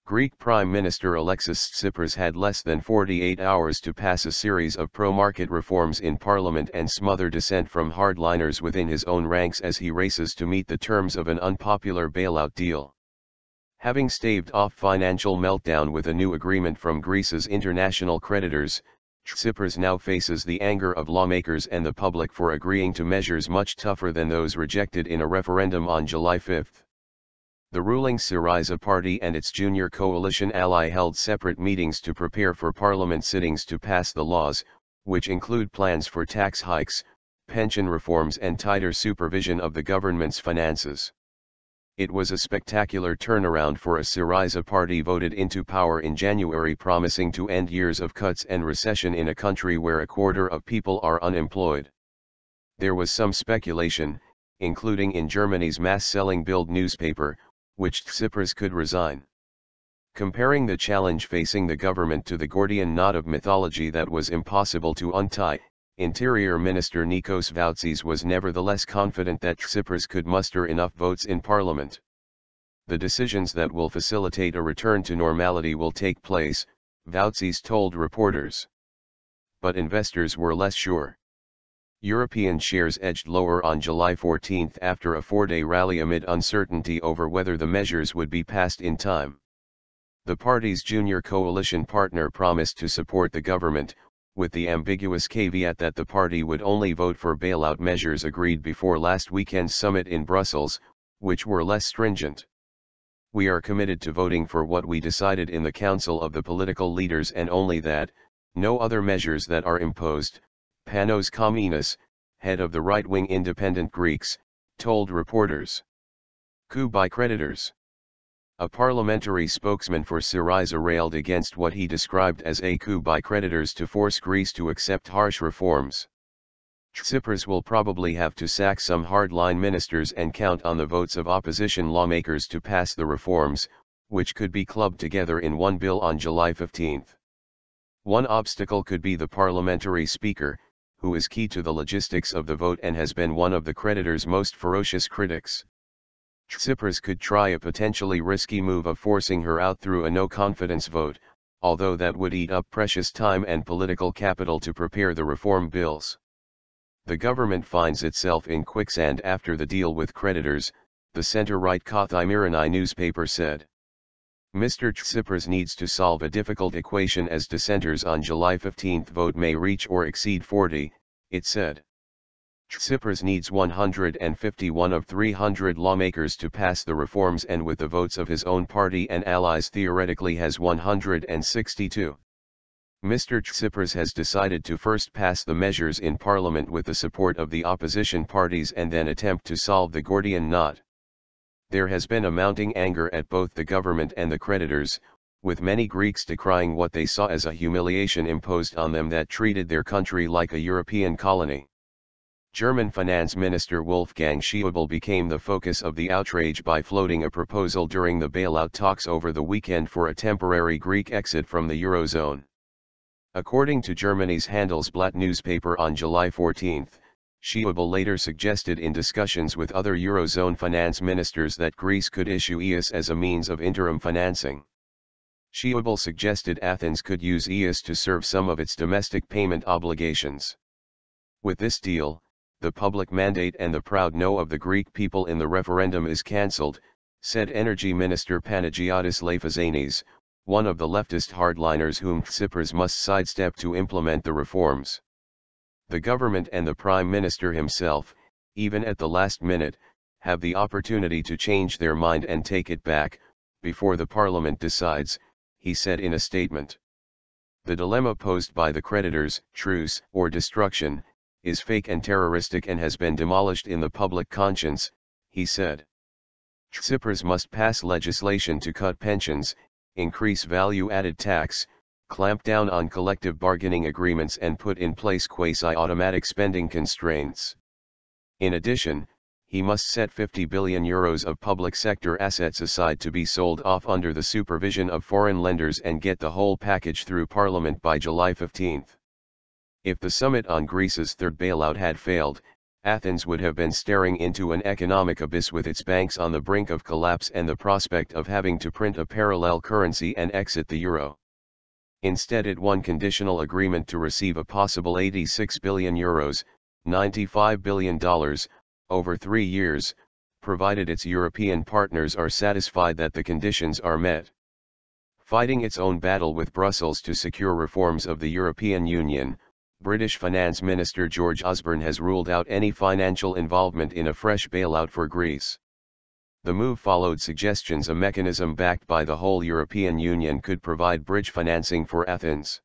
Greek Prime Minister Alexis Tsipras had less than 48 hours to pass a series of pro-market reforms in parliament and smother dissent from hardliners within his own ranks as he races to meet the terms of an unpopular bailout deal. Having staved off financial meltdown with a new agreement from Greece's international creditors, Tsipras now faces the anger of lawmakers and the public for agreeing to measures much tougher than those rejected in a referendum on July 5. The ruling Syriza party and its junior coalition ally held separate meetings to prepare for parliament sittings to pass the laws, which include plans for tax hikes, pension reforms and tighter supervision of the government's finances. It was a spectacular turnaround for a Syriza party voted into power in January promising to end years of cuts and recession in a country where a quarter of people are unemployed. There was some speculation, including in Germany's mass-selling Bild newspaper, which Tsipras could resign. Comparing the challenge facing the government to the Gordian Knot of mythology that was impossible to untie, Interior Minister Nikos Vautsis was nevertheless confident that Tsipras could muster enough votes in parliament. The decisions that will facilitate a return to normality will take place, Vautsis told reporters. But investors were less sure. European shares edged lower on July 14 after a four-day rally amid uncertainty over whether the measures would be passed in time. The party's junior coalition partner promised to support the government, with the ambiguous caveat that the party would only vote for bailout measures agreed before last weekend's summit in Brussels, which were less stringent. "We are committed to voting for what we decided in the Council of the political leaders and only that, no other measures that are imposed," Panos Kominas, head of the right-wing Independent Greeks, told reporters. Coup by creditors. A parliamentary spokesman for Syriza railed against what he described as a coup by creditors to force Greece to accept harsh reforms. Tsipras will probably have to sack some hardline ministers and count on the votes of opposition lawmakers to pass the reforms, which could be clubbed together in one bill on July 15. One obstacle could be the parliamentary speaker, who is key to the logistics of the vote and has been one of the creditors' most ferocious critics. Tsipras could try a potentially risky move of forcing her out through a no-confidence vote, although that would eat up precious time and political capital to prepare the reform bills. The government finds itself in quicksand after the deal with creditors, the center-right Kathimirani newspaper said. Mr. Tsipras needs to solve a difficult equation as dissenters on July 15 vote may reach or exceed 40, it said. Tsipras needs 151 of 300 lawmakers to pass the reforms and with the votes of his own party and allies theoretically has 162. Mr. Tsipras has decided to first pass the measures in parliament with the support of the opposition parties and then attempt to solve the Gordian Knot. There has been a mounting anger at both the government and the creditors, with many Greeks decrying what they saw as a humiliation imposed on them that treated their country like a European colony. German Finance Minister Wolfgang Schäuble became the focus of the outrage by floating a proposal during the bailout talks over the weekend for a temporary Greek exit from the Eurozone. According to Germany's Handelsblatt newspaper on July 14, Schäuble later suggested in discussions with other Eurozone finance ministers that Greece could issue EUS as a means of interim financing. Schäuble suggested Athens could use EUS to serve some of its domestic payment obligations. With this deal, the public mandate and the proud no of the Greek people in the referendum is cancelled, said Energy Minister Panagiotis Lafazanis, one of the leftist hardliners whom Tsipras must sidestep to implement the reforms. The government and the Prime Minister himself, even at the last minute, have the opportunity to change their mind and take it back, before the Parliament decides, he said in a statement. The dilemma posed by the creditors, truce or destruction, is fake and terroristic and has been demolished in the public conscience, he said. Tsipras must pass legislation to cut pensions, increase value-added tax, clamp down on collective bargaining agreements and put in place quasi-automatic spending constraints. In addition, he must set €50 billion of public sector assets aside to be sold off under the supervision of foreign lenders and get the whole package through Parliament by July 15. If the summit on Greece's third bailout had failed, Athens would have been staring into an economic abyss with its banks on the brink of collapse and the prospect of having to print a parallel currency and exit the euro. Instead, it won conditional agreement to receive a possible €86 billion, $95 billion, over 3 years, provided its European partners are satisfied that the conditions are met. Fighting its own battle with Brussels to secure reforms of the European Union, British Finance Minister George Osborne has ruled out any financial involvement in a fresh bailout for Greece. The move followed suggestions a mechanism backed by the whole European Union could provide bridge financing for Athens.